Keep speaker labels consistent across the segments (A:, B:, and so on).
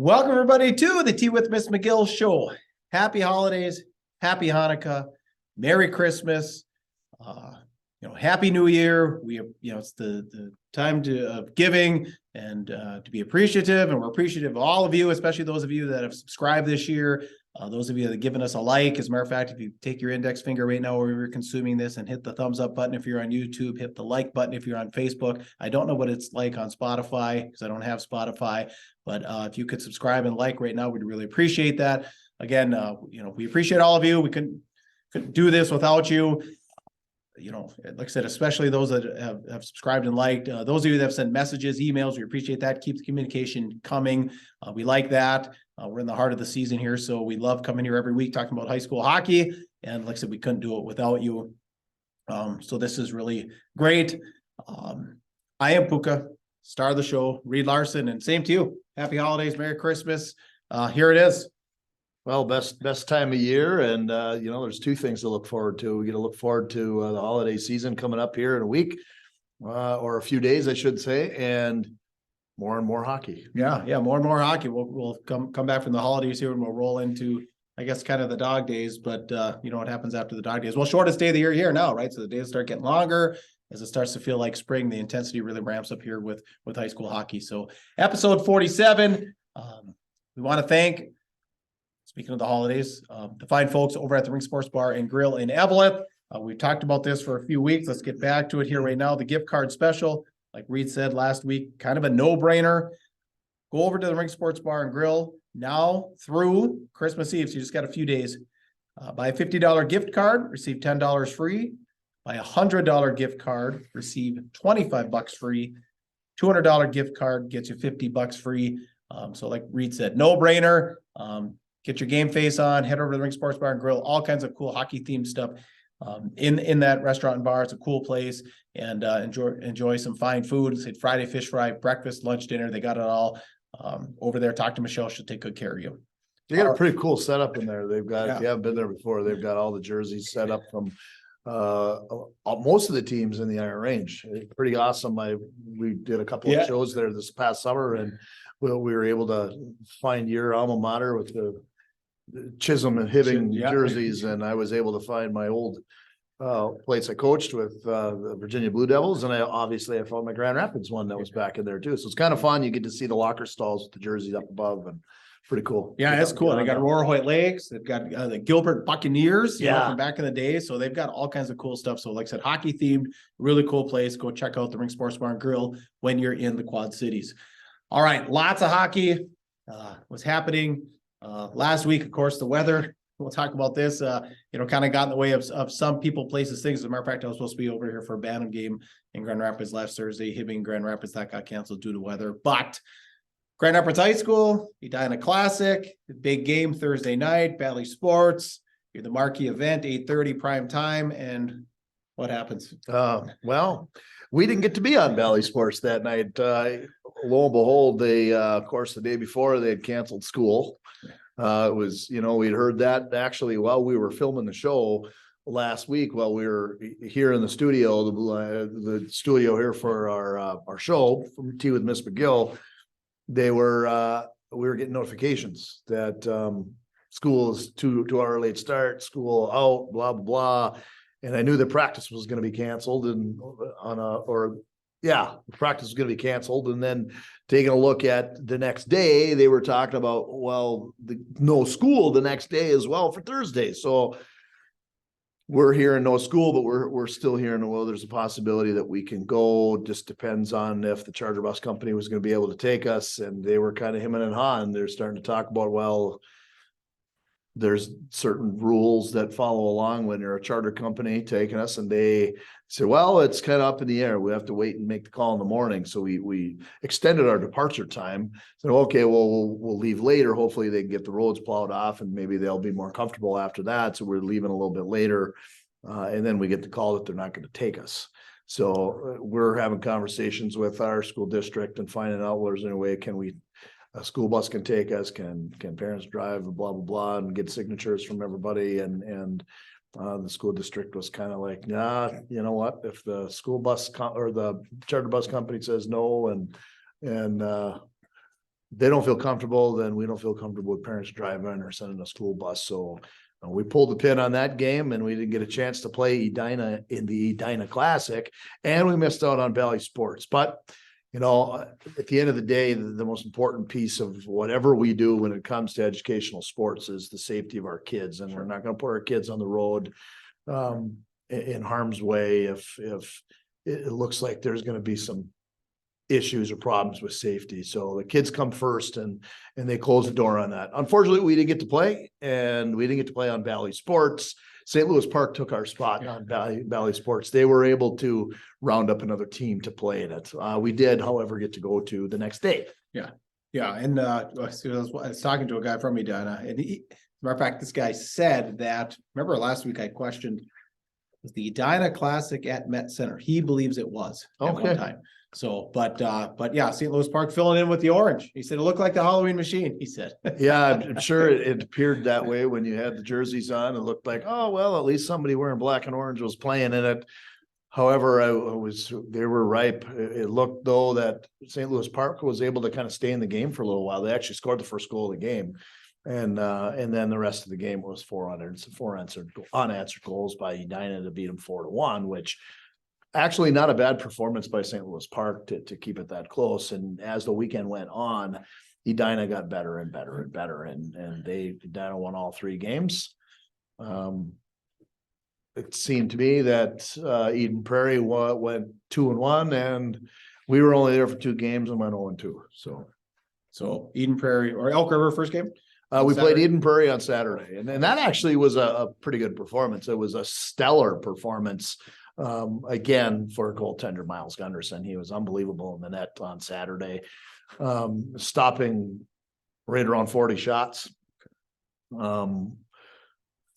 A: Welcome everybody to the Tea with Ms McGill Show. Happy holidays, happy Hanukkah, Merry Christmas, Happy New Year. It's the time of giving and to be appreciative, and we're appreciative of all of you, especially those of you that have subscribed this year. Those of you that have given us a like. As a matter of fact, if you take your index finger right now where you're consuming this and hit the thumbs up button if you're on YouTube, hit the like button if you're on Facebook. I don't know what it's like on Spotify because I don't have Spotify, but if you could subscribe and like right now, we'd really appreciate that. Again, we appreciate all of you. We couldn't do this without you. Like I said, especially those that have subscribed and liked, those of you that have sent messages, emails, we appreciate that. Keep the communication coming. We like that. We're in the heart of the season here, so we love coming here every week talking about high school hockey. And like I said, we couldn't do it without you. So this is really great. I am Puka, star of the show, Reed Larson, and same to you. Happy holidays, Merry Christmas. Here it is.
B: Well, best time of year, and there's two things to look forward to. We get to look forward to the holiday season coming up here in a week, or a few days, I should say, and more hockey.
A: Yeah, more and more hockey. We'll come back from the holidays here, and we'll roll into, I guess, kind of the dog days. But what happens after the dog days? Well, shortest day of the year here now, right? So the days start getting longer as it starts to feel like spring. The intensity really ramps up here with high school hockey. So episode 47. We want to thank. Speaking of the holidays, the fine folks over at the Rink Sports Bar and Grill in Eveleth. We've talked about this for a few weeks. Let's get back to it here right now. The gift card special, like Reed said last week, kind of a no-brainer. Go over to the Rink Sports Bar and Grill now through Christmas Eve. So you just got a few days. Buy a $50 gift card, receive $10 free. Buy a $100 gift card, receive $25 free. $200 gift card gets you $50 free. So like Reed said, no-brainer. Get your game face on, head over to the Rink Sports Bar and Grill, all kinds of cool hockey themed stuff in that restaurant and bar. It's a cool place, and enjoy some fine food. It's Friday fish fry, breakfast, lunch, dinner. They got it all over there. Talk to Michelle. She'll take good care of you.
B: They got a pretty cool setup in there. They've got, if you haven't been there before, they've got all the jerseys set up from most of the teams in the Iron Range. Pretty awesome. We did a couple of shows there this past summer, and we were able to find your alma mater with the Chisholm and Hibbing jerseys, and I was able to find my old place I coached with the Virginia Blue Devils, and I found my Grand Rapids one that was back in there too. So it's kind of fun. You get to see the locker stalls with the jerseys up above, and pretty cool.
A: Yeah, it's cool. They got Aurora Hoyt Lakes. They've got the Gilbert Buccaneers, from back in the day. So they've got all kinds of cool stuff. So like I said, hockey themed, really cool place. Go check out the Rink Sports Bar and Grill when you're in the Quad Cities. All right, lots of hockey was happening last week. Of course, the weather. We'll talk about this. Kind of got in the way of some people, places, things. As a matter of fact, I was supposed to be over here for a Bantam game in Grand Rapids last Thursday. Hibbing Grand Rapids, that got canceled due to weather. But Grand Rapids High School, Edina Classic, big game Thursday night. Valley Sports, you're the marquee event, 8:30 prime time, and what happens?
B: Well, we didn't get to be on Valley Sports that night. Lo and behold, they, of course, the day before they had canceled school. It was, we'd heard that actually while we were filming the show last week, while we were here in the studio, the studio here for our show from Tea with Ms McGill. We were getting notifications that school is 2 hour late start, school out, blah, blah, blah. And I knew the practice was going to be canceled, and practice was going to be canceled. And then taking a look at the next day, they were talking about, no school the next day as well for Thursday. So we're hearing no school, but we're still hearing, there's a possibility that we can go. Just depends on if the charter bus company was going to be able to take us. And they were kind of hemming and hawing. They're starting to talk about, there's certain rules that follow along when you're a charter company taking us, and they said, it's kind of up in the air. We have to wait and make the call in the morning. So we extended our departure time. Said, okay, we'll leave later. Hopefully they can get the roads plowed off, and maybe they'll be more comfortable after that. So we're leaving a little bit later. And then we get the call that they're not going to take us. So we're having conversations with our school district and finding out, there's any way a school bus can take us, can parents drive, blah, blah, blah, and get signatures from everybody. And the school district was kind of like, nah, you know what, if the school bus or the charter bus company says no, and they don't feel comfortable, then we don't feel comfortable with parents driving or sending a school bus. So we pulled the pin on that game, and we didn't get a chance to play Edina in the Edina Classic, and we missed out on Valley Sports. But at the end of the day, the most important piece of whatever we do when it comes to educational sports is the safety of our kids. And we're not going to put our kids on the road in harm's way if it looks like there's going to be some issues or problems with safety. So the kids come first, and they close the door on that. Unfortunately, we didn't get to play, and we didn't get to play on Valley Sports. St. Louis Park took our spot on Valley Sports. They were able to round up another team to play in it. We did, however, get to go to the next day.
A: Yeah. And I was talking to a guy from Edina, and as a matter of fact, this guy said that, remember last week I questioned, was the Edina Classic at Met Center? He believes it was at one time. So, but yeah, St. Louis Park filling in with the orange. He said it looked like the Halloween machine. He said,
B: yeah, I'm sure it appeared that way when you had the jerseys on. It looked like, oh well, at least somebody wearing black and orange was playing in it. However, they were ripe. It looked though that St. Louis Park was able to kind of stay in the game for a little while. They actually scored the first goal of the game, and then the rest of the game was four unanswered goals by Edina to beat them 4-1, which. Actually, not a bad performance by St. Louis Park to keep it that close. And as the weekend went on, Edina got better and better and better, and Edina won all 3 games. It seemed to me that Eden Prairie went 2-1, and we were only there for 2 games and went 0-2.
A: So Eden Prairie or Elk River first game.
B: We played Eden Prairie on Saturday, and that actually was a pretty good performance. It was a stellar performance. Again, for goaltender Miles Gunderson, he was unbelievable in the net on Saturday, stopping right around 40 shots. I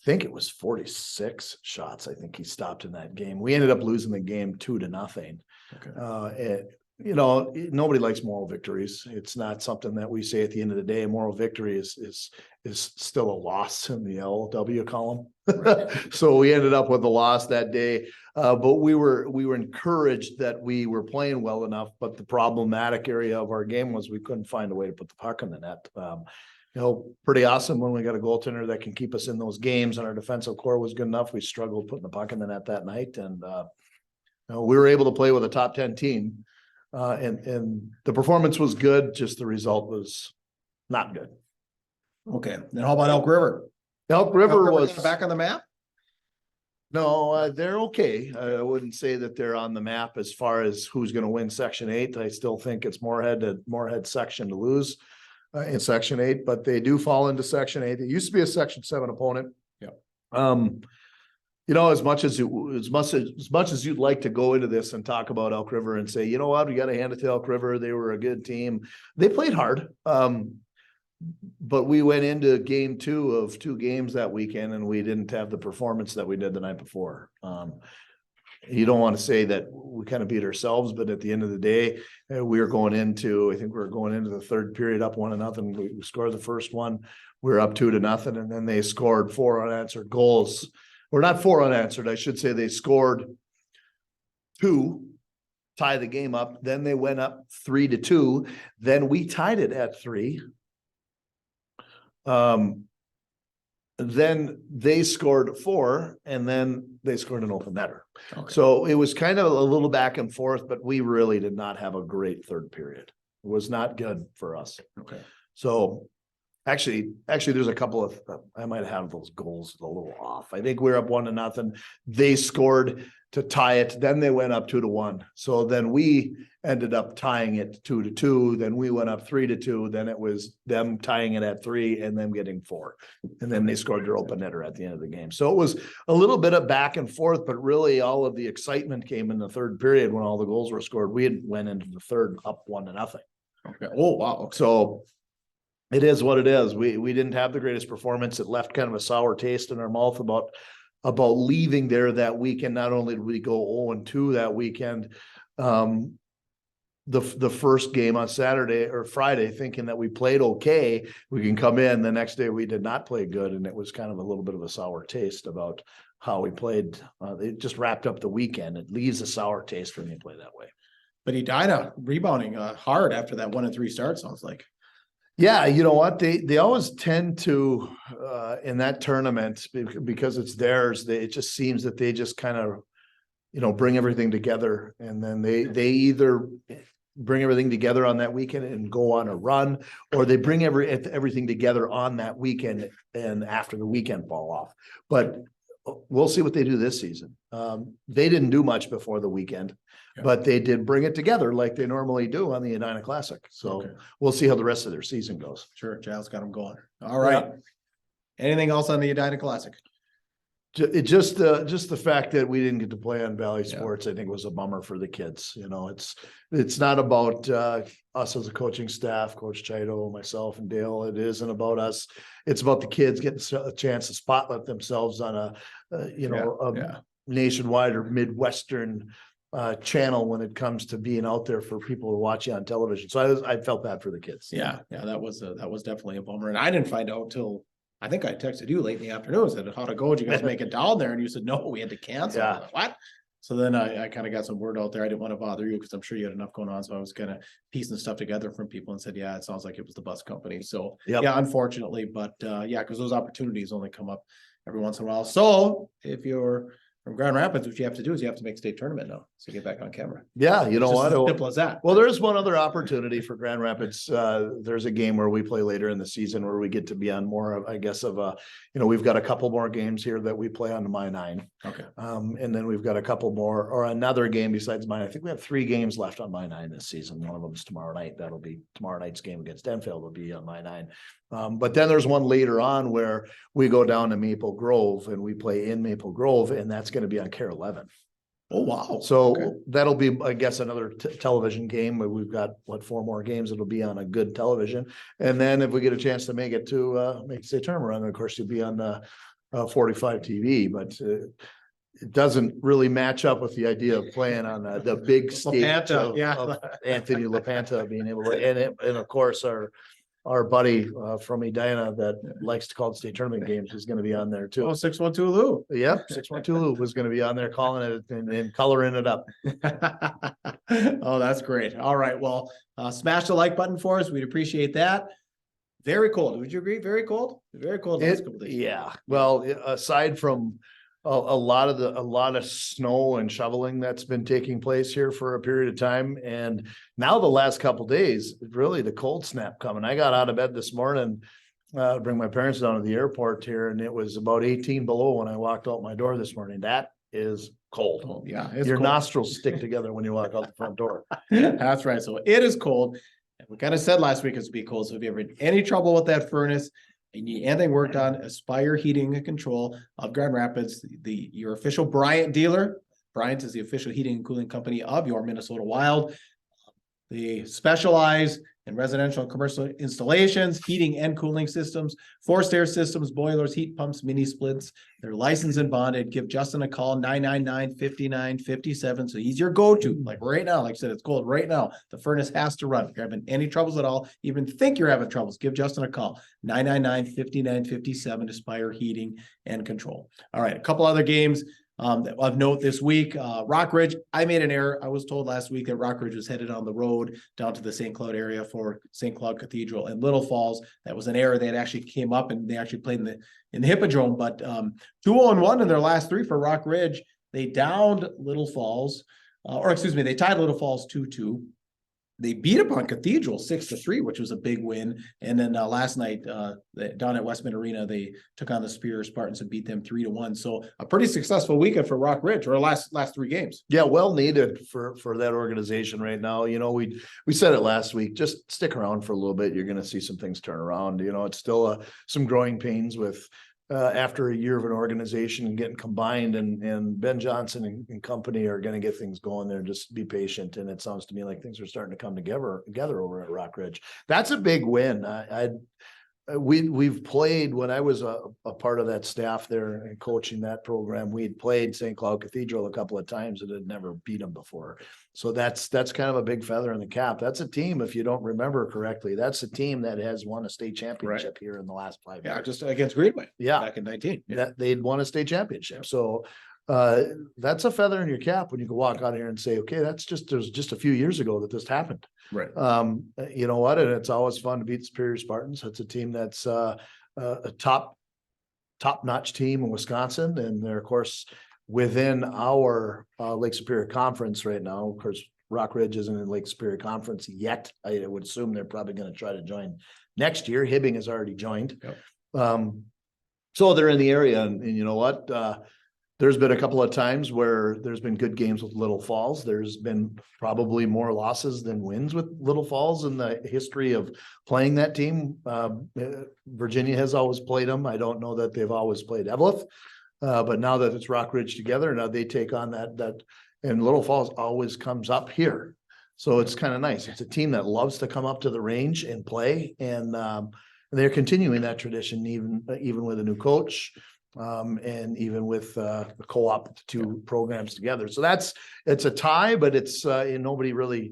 B: think it was 46 shots. I think he stopped in that game. We ended up losing the game 2-0. Okay. Nobody likes moral victories. It's not something that we say at the end of the day. A moral victory is still a loss in the LW column. Right. So we ended up with a loss that day. But we were encouraged that we were playing well enough. But the problematic area of our game was we couldn't find a way to put the puck in the net. Pretty awesome when we got a goaltender that can keep us in those games, and our defensive core was good enough. We struggled putting the puck in the net that night, and we were able to play with a top 10 team. And the performance was good, just the result was not good.
A: Okay. Then how about Elk River?
B: Elk River was
A: back on the map?
B: No, they're okay. I wouldn't say that they're on the map as far as who's going to win Section 8. I still think it's Moorhead section to lose in Section 8, but they do fall into Section 8. It used to be a Section 7 opponent.
A: Yeah.
B: As much as you'd like to go into this and talk about Elk River and say, you know what, we got to hand it to Elk River. They were a good team. They played hard. But we went into game 2 of 2 games that weekend, and we didn't have the performance that we did the night before. You don't want to say that we kind of beat ourselves, but at the end of the day, I think we were going into the third period up 1-0. We scored the first one. We were up 2-0, and then they scored 4 unanswered goals. Or not 4 unanswered, I should say. They scored 2, tie the game up. Then they went up 3-2. Then we tied it at 3. Then they scored 4, and then they scored an open netter. Okay. So it was kind of a little back and forth, but we really did not have a great third period. It was not good for us. Okay. So Actually, there's a couple of, I might have those goals a little off. I think we were up 1-0. They scored to tie it. Then they went up 2-1. So then we ended up tying it 2-2. Then we went up 3-2. Then it was them tying it at 3 and them getting 4. And then they scored their open netter at the end of the game. So it was a little bit of back and forth, but really all of the excitement came in the third period when all the goals were scored. We had went into the third up 1-0.
A: Okay. Oh, wow. Okay.
B: So it is what it is. We didn't have the greatest performance. It left kind of a sour taste in our mouth about leaving there that weekend. Not only did we go 0-2 that weekend, the first game on Saturday or Friday, thinking that we played okay, we can come in. The next day we did not play good, and it was kind of a little bit of a sour taste about how we played. It just wrapped up the weekend. It leaves a sour taste when you play that way.
A: But he died out rebounding hard after that 1-3 start, sounds like.
B: Yeah, you know what? They always tend to in that tournament because it's theirs. It just seems that they just kind of, bring everything together, and then they either bring everything together on that weekend and go on a run, or they bring everything together on that weekend and after the weekend fall off. But we'll see what they do this season. They didn't do much before the weekend, but they did bring it together like they normally do on the Edina Classic. So we'll see how the rest of their season goes.
A: Sure, Giles got them going. All right. Yeah. Anything else on the Edina Classic?
B: Just the fact that we didn't get to play on Valley Sports, I think was a bummer for the kids. It's not about us as a coaching staff, Coach Chido, myself, and Dale. It isn't about us. It's about the kids getting a chance to spotlight themselves on a nationwide or Midwestern channel when it comes to being out there for people to watch you on television. So I felt bad for the kids.
A: Yeah, that was definitely a bummer, and I didn't find out till. I think I texted you late in the afternoon, said, how'd it go? Did you guys make it down there? And you said, no, we had to cancel.
B: Yeah.
A: Like, what? So then I kind of got some word out there. I didn't want to bother you because I'm sure you had enough going on. So I was kind of piecing stuff together from people and said, yeah, it sounds like it was the bus company. So yeah, unfortunately, but because those opportunities only come up every once in a while. So if you're from Grand Rapids, what you have to do is you have to make state tournament now. So get back on camera.
B: Yeah, you know what?
A: As simple as that.
B: Well, there's one other opportunity for Grand Rapids. There's a game where we play later in the season where we get to be on more of, I guess, of a, we've got a couple more games here that we play on the My Nine.
A: Okay.
B: And then we've got a couple more or another game besides mine. I think we have 3 games left on My Nine this season. One of them is tomorrow night. That'll be tomorrow night's game against Denfield will be on My Nine. But then there's one later on where we go down to Maple Grove and we play in Maple Grove, and that's going to be on Care 11.
A: Oh, wow.
B: So that'll be, I guess, another television game. We've got 4 more games. It'll be on a good television. And then if we get a chance to make it to make state tournament run, of course, you'll be on the 45 TV, but it doesn't really match up with the idea of playing on the big stage of Anthony LaPanta being able to, and of course, our buddy from Edina that likes to call it state tournament games is going to be on there too.
A: Oh, 612 Lou.
B: Yep, 612 Lou was going to be on there calling it and coloring it up.
A: Oh, that's great. All right. Well, smash the like button for us. We'd appreciate that. Very cold. Would you agree? Very cold? Very cold last couple days.
B: Yeah. Well, aside from a lot of snow and shoveling that's been taking place here for a period of time. And now the last couple of days, really the cold snap coming. I got out of bed this morning, bring my parents down to the airport here, and it was about 18 below when I walked out my door this morning. That is cold.
A: Oh, yeah.
B: Your nostrils stick together when you walk out the front door.
A: That's right. So it is cold. And we kind of said last week it's be cold. So if you ever had any trouble with that furnace, and you need anything worked on, Aspire Heating and Control of Grand Rapids, your official Bryant dealer. Bryant is the official heating and cooling company of your Minnesota Wild. They specialize in residential and commercial installations, heating and cooling systems, forced air systems, boilers, heat pumps, mini splits. They're licensed and bonded. Give Justin a call, 999-5957. So he's your go-to. Like right now, like I said, it's cold right now. The furnace has to run. If you're having any troubles at all, even think you're having troubles, give Justin a call, 999-5957, Aspire Heating and Control. All right, a couple other games of note this week. Rockridge, I made an error. I was told last week that Rockridge was headed on the road down to the St. Cloud area for St. Cloud Cathedral and Little Falls. That was an error that actually came up, and they actually played in the Hippodrome. But 2-1 in their last 3 for Rockridge. They downed Little Falls, they tied Little Falls 2-2. They beat upon Cathedral 6-3, which was a big win. And then last night down at Westman Arena, they took on the Superior Spartans and beat them 3-1. So a pretty successful weekend for Rockridge, or last 3 games.
B: Yeah, well needed for that organization right now. We said it last week. Just stick around for a little bit. You're going to see some things turn around. It's still some growing pains with. After a year of an organization and getting combined, and Ben Johnson and company are going to get things going there. Just be patient. And it sounds to me like things are starting to come together over at Rockridge. That's a big win. We've played when I was a part of that staff there and coaching that program. We'd played St. Cloud Cathedral a couple of times and had never beat them before. So that's kind of a big feather in the cap. That's a team, if you don't remember correctly, that's a team that has won a state championship here in the last 5 years.
A: Yeah, just against Greenway.
B: Yeah,
A: back in 19.
B: That they'd won a state championship. So that's a feather in your cap when you can walk out here and say, okay, there's just a few years ago that this happened.
A: Right.
B: You know what? And it's always fun to beat the Superior Spartans. It's a team that's a top-notch team in Wisconsin. And they're, of course, within our Lake Superior Conference right now. Of course, Rock Ridge isn't in Lake Superior Conference yet. I would assume they're probably going to try to join next year. Hibbing has already joined.
A: Yep.
B: So they're in the area. And you know what? There's been a couple of times where there's been good games with Little Falls. There's been probably more losses than wins with Little Falls in the history of playing that team. Virginia has always played them. I don't know that they've always played Evelyn, but now that it's Rock Ridge together, now they take on that, and Little Falls always comes up here. So it's kind of nice. It's a team that loves to come up to the range and play, and they're continuing that tradition even with a new coach. And even with the co-op, the two programs together. So it's a tie, but it's nobody really,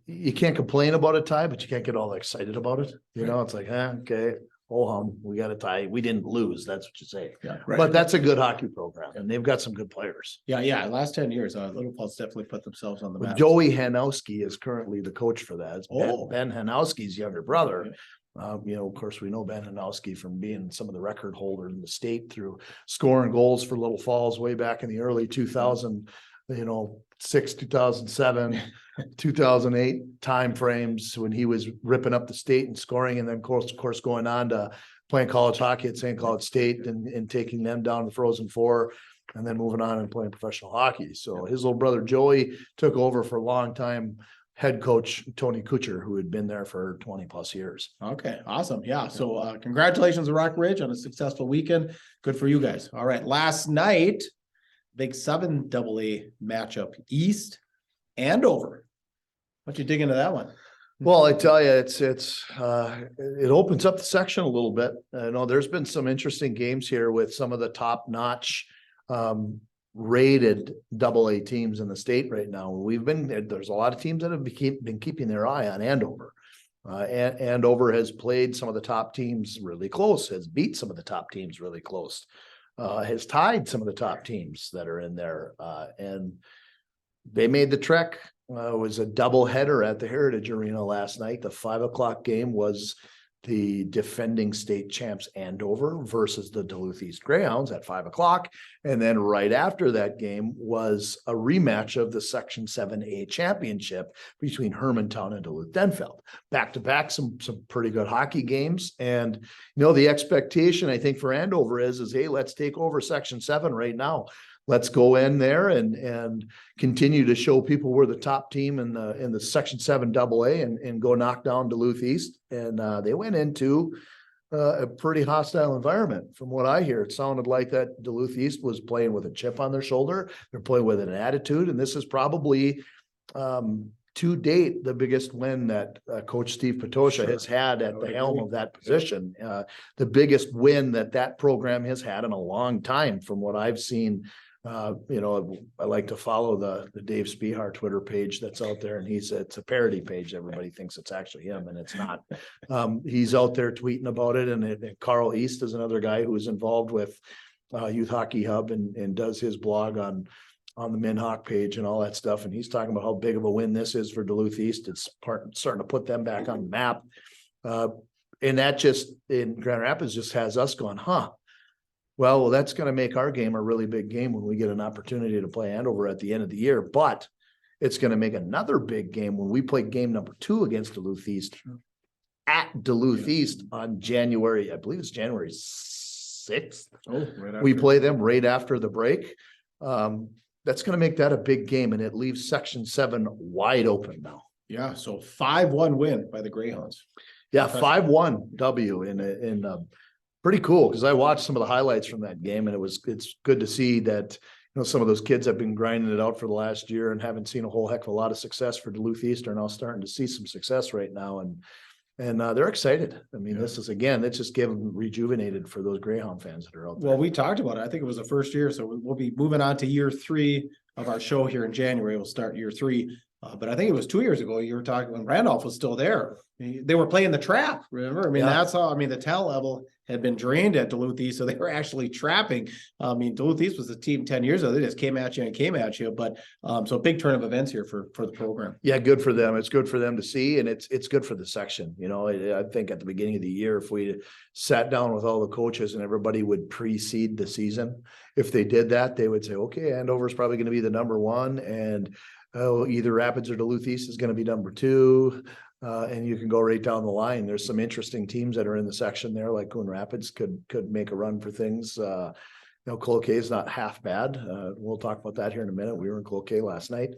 B: you can't complain about a tie, but you can't get all excited about it. You know, it's like, okay, we got a tie. We didn't lose. That's what you say.
A: Yeah, right.
B: But that's a good hockey program, and they've got some good players.
A: Yeah. Last 10 years, Little Falls definitely put themselves on the map.
B: Joey Hanowski is currently the coach for that. It's
A: Oh.
B: Ben Hanowski's younger brother. You know, of course, we know Ben Hanowski from being some of the record holders in the state through scoring goals for Little Falls way back in the early 2000, 2007, 2008 timeframes when he was ripping up the state and scoring, and then of course going on to playing college hockey at St. Cloud State and taking them down to the Frozen Four, and then moving on and playing professional hockey. So his little brother Joey took over for a long time. Head coach Tony Kuchar, who had been there for 20 plus years.
A: Okay, awesome. Yeah. So congratulations to Rock Ridge on a successful weekend. Good for you guys. All right. Last night, big 7AA matchup, East and over. What you dig into that one?
B: Well, I tell you, it opens up the section a little bit. I know there's been some interesting games here with some of the top notch rated AA teams in the state right now. There's a lot of teams that have been keeping their eye on Andover. Andover has played some of the top teams really close, has beat some of the top teams really close, has tied some of the top teams that are in there. And they made the trek. It was a double header at the Heritage Arena last night. The 5 o'clock game was the defending state champs Andover versus the Duluth East Greyhounds at 5 o'clock. And then right after that game was a rematch of the Section 7A championship between Hermantown and Duluth Denfeld. Back to back, some pretty good hockey games. And, the expectation I think for Andover is, hey, let's take over Section 7 right now. Let's go in there and continue to show people we're the top team in the Section 7 AA and go knock down Duluth East. And they went into a pretty hostile environment. From what I hear, it sounded like that Duluth East was playing with a chip on their shoulder. They're playing with an attitude, and this is probably to date the biggest win that Coach Steve Patosha has had at the helm of that position. The biggest win that program has had in a long time, from what I've seen. I like to follow the Dave Spihar Twitter page that's out there, and it's a parody page. Everybody thinks it's actually him, and it's not. He's out there tweeting about it, and Carl East is another guy who is involved with Youth Hockey Hub and does his blog on the MinHawk page and all that stuff. And he's talking about how big of a win this is for Duluth East. It's starting to put them back on the map. And that just in Grand Rapids just has us going, well, that's going to make our game a really big game when we get an opportunity to play Andover at the end of the year. But it's going to make another big game when we play game number 2 against Duluth East at Duluth East on January, I believe it's January 6th. We play them right after the break. That's going to make that a big game, and it leaves Section 7 wide open now.
A: Yeah, so 5-1 win by the Greyhounds.
B: Yeah, 5-1 W in pretty cool, because I watched some of the highlights from that game, and it's good to see that some of those kids have been grinding it out for the last year and haven't seen a whole heck of a lot of success for Duluth East are now starting to see some success right now, and they're excited. I mean, This is it's just getting rejuvenated for those Greyhound fans that are out there.
A: Well, we talked about it. I think it was the first year, so we'll be moving on to year 3 of our show here in January. We'll start year 3. But I think it was 2 years ago, you were talking when Randolph was still there. They were playing the trap, remember? I mean,
B: Yeah.
A: that's how, I mean, the talent level had been drained at Duluth East, so they were actually trapping. I mean, Duluth East was the team 10 years ago. They just came at you and came at you. But so big turn of events here for the program.
B: Yeah, good for them. It's good for them to see, and it's good for the section. You know, I think at the beginning of the year, if we sat down with all the coaches and everybody would precede the season, if they did that, they would say, okay, Andover is probably going to be the number one, and either Rapids or Duluth East is going to be number two. And you can go right down the line. There's some interesting teams that are in the section there, like Coon Rapids could make a run for things. Cloquet is not half bad. We'll talk about that here in a minute. We were in Cloquet last night.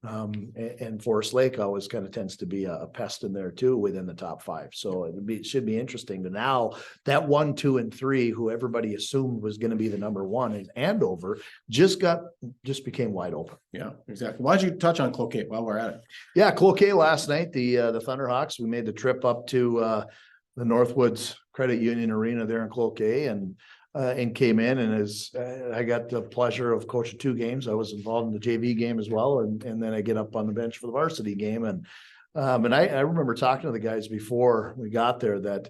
B: And Forest Lake always kind of tends to be a pest in there too, within the top five. So it should be interesting to now that 1, 2, and 3, who everybody assumed was going to be the number one, is Andover just became wide open.
A: Yeah, exactly. Why don't you touch on Cloquet while we're at it?
B: Yeah, Cloquet last night, the Thunderhawks, we made the trip up to the Northwoods Credit Union Arena there in Cloquet, and came in, and I got the pleasure of coaching 2 games. I was involved in the JV game as well, and then I get up on the bench for the varsity game. And I remember talking to the guys before we got there that,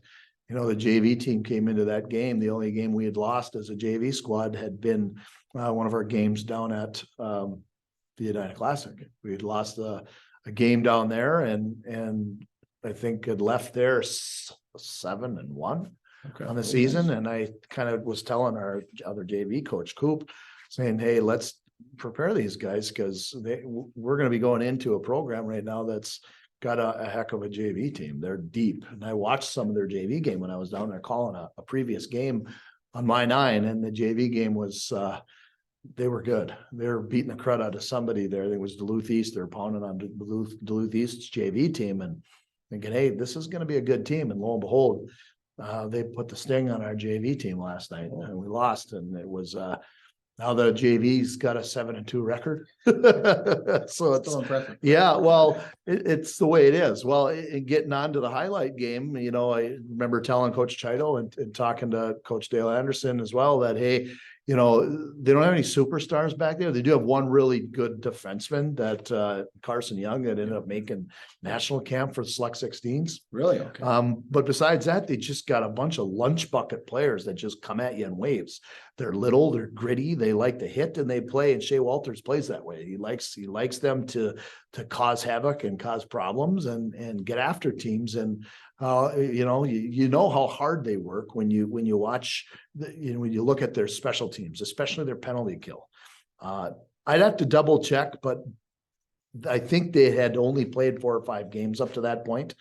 B: the JV team came into that game. The only game we had lost as a JV squad had been one of our games down at the Edina Classic. We had lost a game down there, and I think had left there 7-1.
A: Okay.
B: On the season. And I kind of was telling our other JV coach, Coop, saying, hey, let's prepare these guys, because we're going to be going into a program right now that's got a heck of a JV team. They're deep. And I watched some of their JV game when I was down there calling a previous game on my 9, and the JV game was they were good. They were beating the crud out of somebody there. I think it was Duluth East. They're pounding on Duluth East's JV team and thinking, hey, this is going to be a good team. And lo and behold, they put the sting on our JV team last night, and we lost. And it was now the JV's got a 7-2 record. So it's
A: Still impressive.
B: Yeah, well, it's the way it is. Well, getting on to the highlight game, I remember telling Coach Chito and talking to Coach Dale Anderson as well that, hey, they don't have any superstars back there. They do have one really good defenseman, that Carson Young, that ended up making national camp for the Select 16s.
A: Really? Okay.
B: But besides that, they just got a bunch of lunch bucket players that just come at you in waves. They're little, they're gritty, they like to hit, and they play. And Shea Walters plays that way. He likes them to cause havoc and cause problems and get after teams. And you know how hard they work when you watch when you look at their special teams, especially their penalty kill. I'd have to double check, but I think they had only played 4 or 5 games up to that point.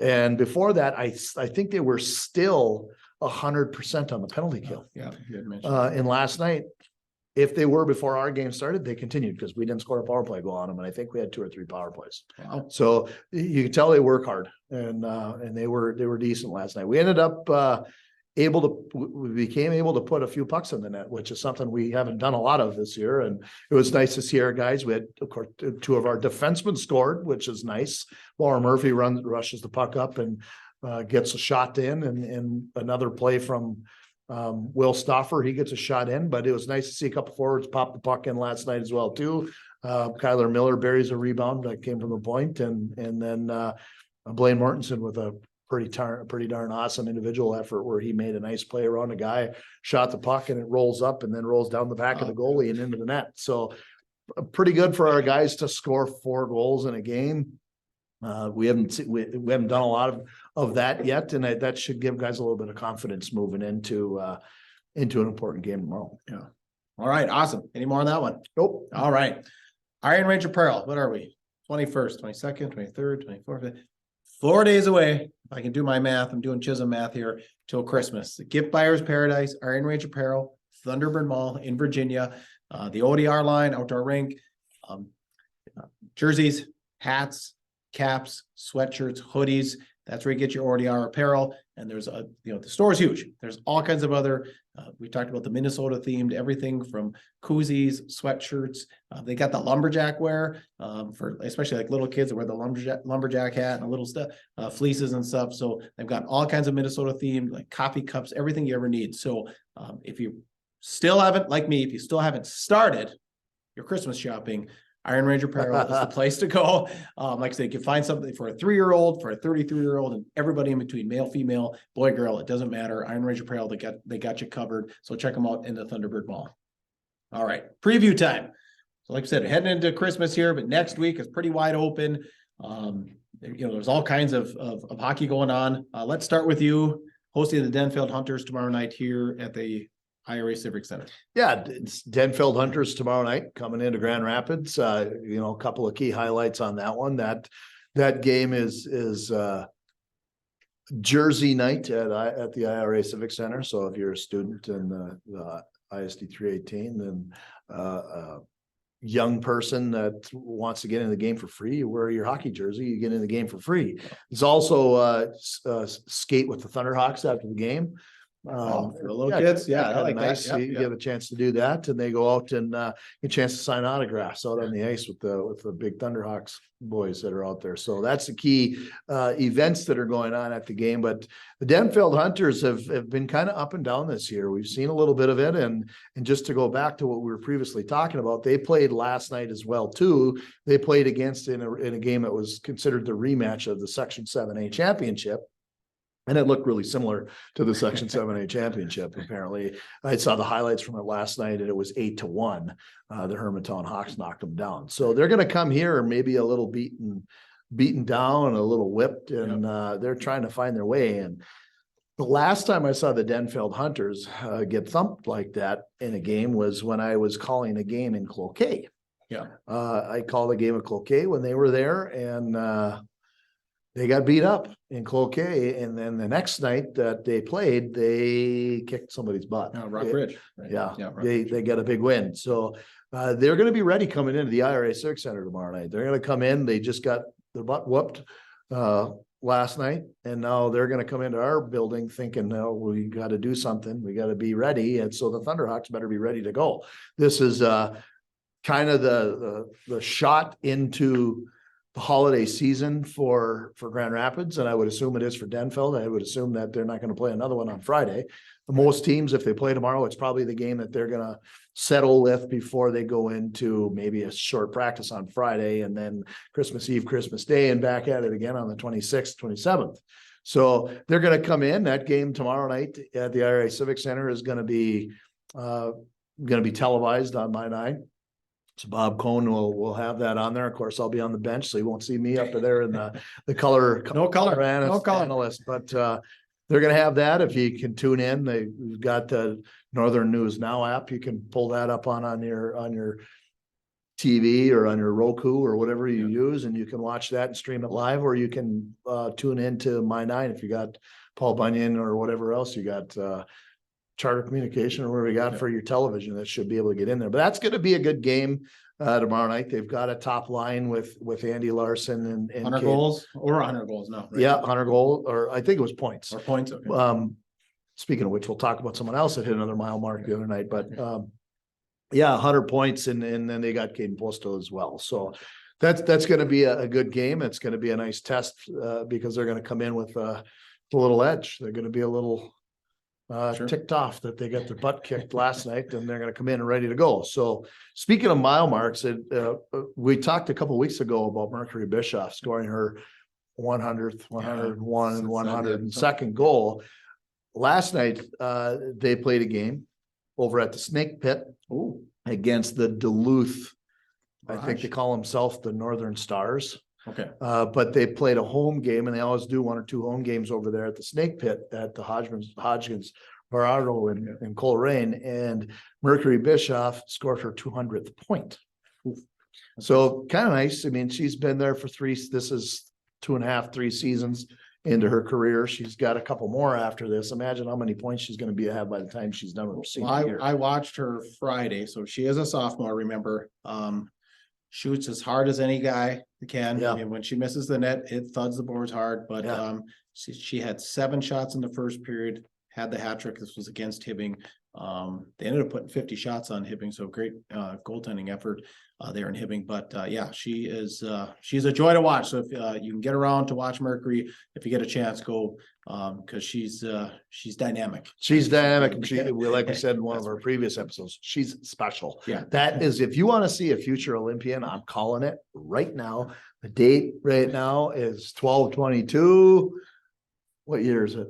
B: And before that, I think they were still 100% on the penalty kill.
A: Yeah, you had mentioned.
B: And last night, if they were before our game started, they continued, because we didn't score a power play goal on them, and I think we had 2 or 3 power plays.
A: Wow.
B: So you can tell they work hard, and they were decent last night. We ended up we became able to put a few pucks in the net, which is something we haven't done a lot of this year. And it was nice to see our guys. We had, of course, 2 of our defensemen scored, which is nice. Laura Murphy rushes the puck up and gets a shot in, and another play from Will Stoffer, he gets a shot in. But it was nice to see a couple forwards pop the puck in last night as well too. Kyler Miller buries a rebound that came from the point, and then Blaine Mortensen with a pretty darn awesome individual effort where he made a nice play around a guy, shot the puck, and it rolls up and then rolls down the back of the goalie and into the net. So pretty good for our guys to score 4 goals in a game. We haven't done a lot of that yet, and that should give guys a little bit of confidence moving into an important game tomorrow.
A: Yeah. All right. Awesome. Any more on that one?
B: Nope.
A: All right. Iron Range Apparel. What are we? 21st, 22nd, 23rd, 24th. 4 days away. If I can do my math, I'm doing Chisholm math here, till Christmas. The Gift Buyer's Paradise, Iron Range Apparel, Thunderbird Mall in Virginia, the ODR line, outdoor rink, jerseys, hats, caps, sweatshirts, hoodies. That's where you get your ODR apparel. And there's the store is huge. There's all kinds of other, we talked about the Minnesota themed, everything from koozies, sweatshirts. They got the lumberjack wear for especially like little kids that wear the lumberjack hat and little stuff, fleeces and stuff. So they've got all kinds of Minnesota themed, like coffee cups, everything you ever need. So if you still haven't, like me, if you still haven't started your Christmas shopping, Iron Range Apparel is the place to go. Like I said, you can find something for a 3-year-old, for a 33-year-old, and everybody in between, male, female, boy, girl, it doesn't matter. Iron Range Apparel, they got you covered. So check them out in the Thunderbird Mall. All right, preview time. So like I said, heading into Christmas here, but next week is pretty wide open. There's all kinds of hockey going on. Let's start with you hosting the Denfeld Hunters tomorrow night here at the IRA Civic Center.
B: Yeah, it's Denfeld Hunters tomorrow night coming into Grand Rapids. A couple of key highlights on that one. That game is Jersey night at the IRA Civic Center. So if you're a student in the ISD 318, then young person that wants to get in the game for free, you wear your hockey jersey, you get in the game for free. It's also skate with the Thunderhawks after the game.
A: For the little kids, yeah, I like
B: nice.
A: that.
B: You get a chance to do that, and they go out and get a chance to sign autographs out on the ice with the big Thunderhawks boys that are out there. So that's the key events that are going on at the game. But the Denfeld Hunters have been kind of up and down this year. We've seen a little bit of it, and just to go back to what we were previously talking about, they played last night as well too. They played against in a game that was considered the rematch of the Section 7A championship. And it looked really similar to the Section 7A championship. Apparently, I saw the highlights from it last night, and it was 8-1. The Hermantown Hawks knocked them down. So they're going to come here maybe a little beaten down, a little whipped, and they're trying to find their way. And the last time I saw the Denfeld Hunters get thumped like that in a game was when I was calling a game in Cloquet.
A: Yeah,
B: I called a game of Cloquet when they were there, and they got beat up in Cloquet, and then the next night that they played, they kicked somebody's butt.
A: Rock Ridge.
B: Right? Yeah, they get a big win. So they're going to be ready coming into the IRA Civic Center tomorrow night. They're going to come in. They just got their butt whooped last night, and now they're going to come into our building thinking, no, we got to do something. We got to be ready, and so the Thunderhawks better be ready to go. This is kind of the shot into the holiday season for Grand Rapids, and I would assume it is for Denfeld. I would assume that they're not going to play another one on Friday. Most teams, if they play tomorrow, it's probably the game that they're going to settle with before they go into maybe a short practice on Friday, and then Christmas Eve, Christmas Day, and back at it again on the 26th, 27th. So they're going to come in. That game tomorrow night at the IRA Civic Center is going to be televised on My 9. So Bob Cohn will have that on there. Of course, I'll be on the bench, so you won't see me up there in the color.
A: No color
B: analyst, but they're going to have that. If you can tune in, they've got the Northern News Now app. You can pull that up on your TV or on your Roku or whatever you use, and you can watch that and stream it live, or you can tune into My 9 if you got Paul Bunyan or whatever else you got. Charter Communication or whatever we got for your television that should be able to get in there. But that's going to be a good game tomorrow night. They've got a top line with Andy Larson and
A: 100 goals or 100 goals now. Right?
B: Yeah, 100 goals, or I think it was points.
A: Or points. Okay.
B: Speaking of which, we'll talk about someone else that hit another mile mark the other night. But 100 points, and then they got Caden Postal as well. So that's going to be a good game. It's going to be a nice test because they're going to come in with a little edge. They're going to be a little ticked off that they got their butt kicked last night, and they're going to come in and ready to go. So speaking of mile marks, we talked a couple of weeks ago about Mercury Bischoff scoring her 100th, 101, and 102nd goal. Last night, they played a game over at the Snake Pit against the Duluth. I think they call themselves the Northern Stars.
A: Okay.
B: But they played a home game, and they always do 1 or 2 home games over there at the Snake Pit at the Hodgkins Barado in Coleraine, and Mercury Bischoff scored her 200th point. So kind of nice. I mean, she's been there for this is 2.5, 3 seasons into her career. She's got a couple more after this. Imagine how many points she's going to have by the time she's done with her senior year.
A: I watched her Friday, so she is a sophomore, remember. Shoots as hard as any guy can.
B: Yeah.
A: I mean, when she misses the net, it thuds the boards hard, but she had 7 shots in the first period, had the hat trick. This was against Hibbing. They ended up putting 50 shots on Hibbing, so great goaltending effort there in Hibbing. But yeah, she's a joy to watch. So if you can get around to watch Mercury, if you get a chance, go because she's dynamic.
B: She's dynamic, and like we said in one of our previous episodes, she's special.
A: Yeah,
B: that is, if you want to see a future Olympian, I'm calling it right now. The date right now is 12/22. What year is it?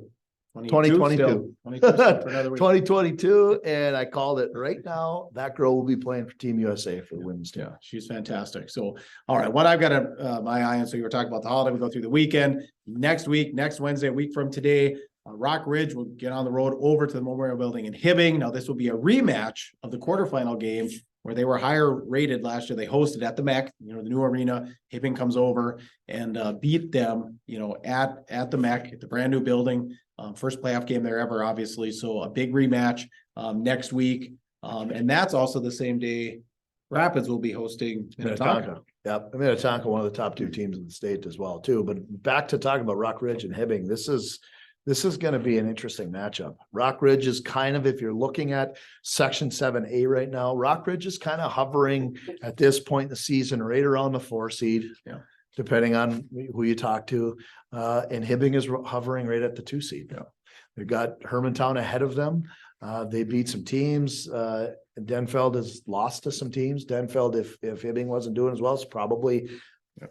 B: 2022. 2022, and I called it right now. That girl will be playing for Team USA for the women's team.
A: Yeah, she's fantastic. So, all right, what I've got my eye on. So you were talking about the holiday. We go through the weekend next week, next Wednesday, a week from today. Rock Ridge will get on the road over to the Memorial Building in Hibbing. Now, this will be a rematch of the quarterfinal game where they were higher rated last year. They hosted at the MEC, the new arena. Hibbing comes over and beat them, at the MEC, at the brand new building. First playoff game there ever, obviously. So a big rematch next week. And that's also the same day Rapids will be hosting Minnetonka.
B: Yep. Minnetonka, one of the top 2 teams in the state as well, too. But back to talking about Rock Ridge and Hibbing, this is going to be an interesting matchup. Rock Ridge is kind of, if you're looking at Section 7A right now, Rock Ridge is kind of hovering at this point in the season right around the 4 seed. Yeah. Depending on who you talk to. And Hibbing is hovering right at the 2 seed. Yeah. They've got Hermantown ahead of them. They beat some teams. Denfeld has lost to some teams. Denfeld, if Hibbing wasn't doing as well, it's probably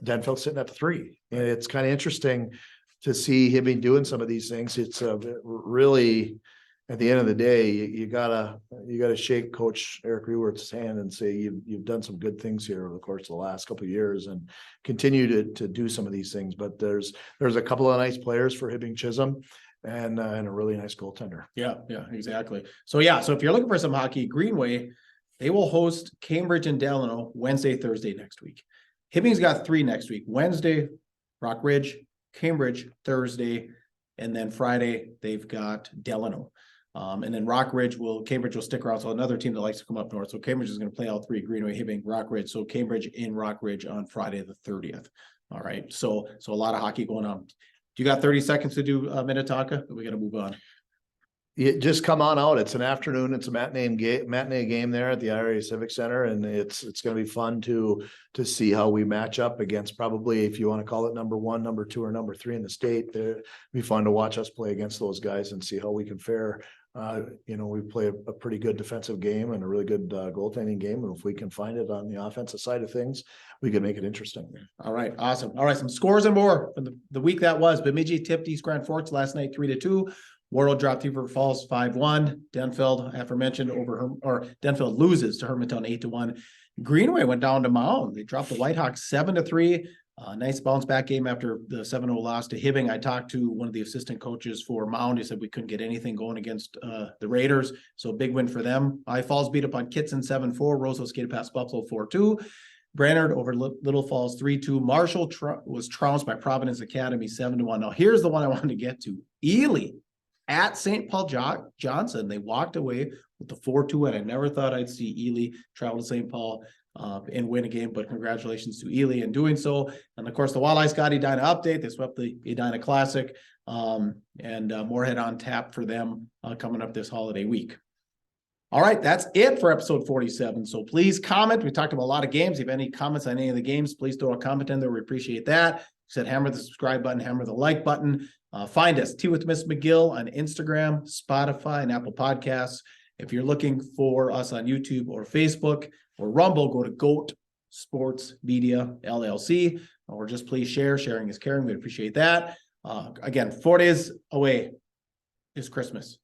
B: Denfeld sitting at the 3. And it's kind of interesting to see Hibbing doing some of these things. It's really, at the end of the day, you gotta shake Coach Eric Rewert's hand and say you've done some good things here over the course of the last couple of years, and continue to do some of these things. But there's a couple of nice players for Hibbing Chisholm, and a really nice goaltender. Yeah, exactly. So if you're looking for some hockey, Greenway, they will host Cambridge and Delano Wednesday, Thursday next week. Hibbing's got 3 next week: Wednesday, Rock Ridge, Cambridge Thursday, and then Friday they've got Delano. And then Cambridge will stick around. So another team that likes to come up north. So Cambridge is going to play all 3: Greenway, Hibbing, Rock Ridge. So Cambridge in Rock Ridge on Friday the 30th. All right. So a lot of hockey going on. You got 30 seconds to do Minnetonka? We got to move on. Just come on out. It's an afternoon. It's a matinee game there at the IRA Civic Center, and it's going to be fun to see how we match up against, probably, if you want to call it number 1, number 2, or number 3 in the state. It'll be fun to watch us play against those guys and see how we can fare. We play a pretty good defensive game and a really good goaltending game. And if we can find it on the offensive side of things, we can make it interesting.
A: All right. Awesome. All right. Some scores and more from the week that was. Bemidji tipped East Grand Forks last night 3-2. Warrell dropped Beaver Falls 5-1. Denfeld, aforementioned, Denfeld loses to Hermantown 8-1. Greenway went down to Mound. They dropped the Whitehawks 7-3. Nice bounce back game after the 7-0 loss to Hibbing. I talked to one of the assistant coaches for Mound. He said we couldn't get anything going against the Raiders. So big win for them. High Falls beat up on Kitson 7-4. Roseville skated past Buffalo 4-2. Brainerd over Little Falls 3-2. Marshall was trounced by Providence Academy 7-1. Now here's the one I wanted to get to. Ely at St. Paul Johnson. They walked away with the 4-2, and I never thought I'd see Ely travel to St. Paul and win a game, but congratulations to Ely in doing so. And of course, the Walleyes got Edina update. They swept the Edina Classic, and Moorhead on tap for them coming up this holiday week. All right, that's it for episode 47. So please comment. We talked about a lot of games. If you have any comments on any of the games, please throw a comment in there. We appreciate that. Said hammer the subscribe button, hammer the like button. Find us, Tea with Ms McGill, on Instagram, Spotify, and Apple Podcasts. If you're looking for us on YouTube or Facebook or Rumble, go to Goat Sports Media LLC, or just please share. Sharing is caring. We appreciate that. Again, 4 days away is Christmas.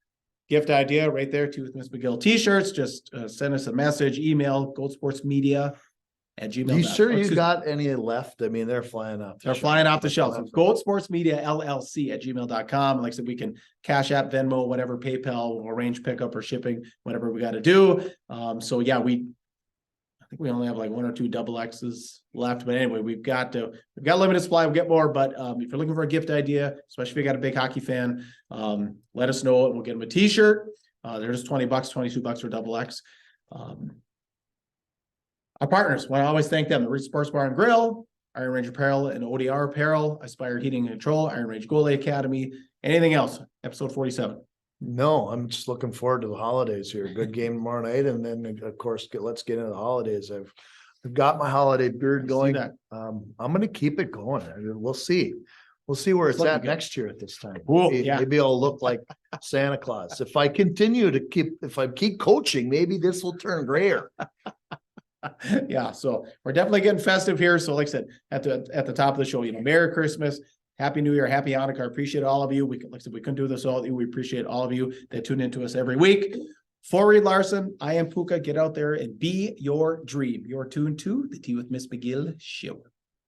A: Gift idea right there, Tea with Ms McGill t-shirts. Just send us a message, email, goatsportsmedia@gmail.com.
B: You sure you got any left? I mean, they're flying off.
A: They're flying off the shelf. So Goatsportsmediallc@gmail.com. Like I said, we can Cash App, Venmo, whatever, PayPal, we'll arrange pickup or shipping, whatever we got to do. So yeah, I think we only have like 1 or 2 double X's left, but anyway, we've got limited supply. We'll get more, but if you're looking for a gift idea, especially if you got a big hockey fan, let us know and we'll get them a t-shirt. They're just $20, $22 for double X. Our partners, want to always thank them: the Rink Sports Bar and Grill, Iron Range Apparel and ODR Apparel, Aspire Heating and Control, Iron Range Goalie Academy. Anything else? Episode 47.
B: No, I'm just looking forward to the holidays here. Good game tomorrow night, and then of course let's get into the holidays. I've got my holiday beard
A: I see
B: going.
A: that.
B: I'm gonna keep it going. I mean, we'll see. We'll see where
A: It's
B: it's
A: looking
B: at
A: good.
B: next year at this time.
A: Cool,
B: Maybe,
A: yeah.
B: maybe I'll look like Santa Claus. If I continue to if I keep coaching, maybe this will turn grayer.
A: Yeah, so we're definitely getting festive here. So like I said, at the top of the show, Merry Christmas, Happy New Year, Happy Hanukkah. I appreciate all of you. Like I said, we couldn't do this all. We appreciate all of you that tune into us every week. For Reed Larson, I am Puka. Get out there and be your dream. You're tuned to the Tea with Ms. McGill Show.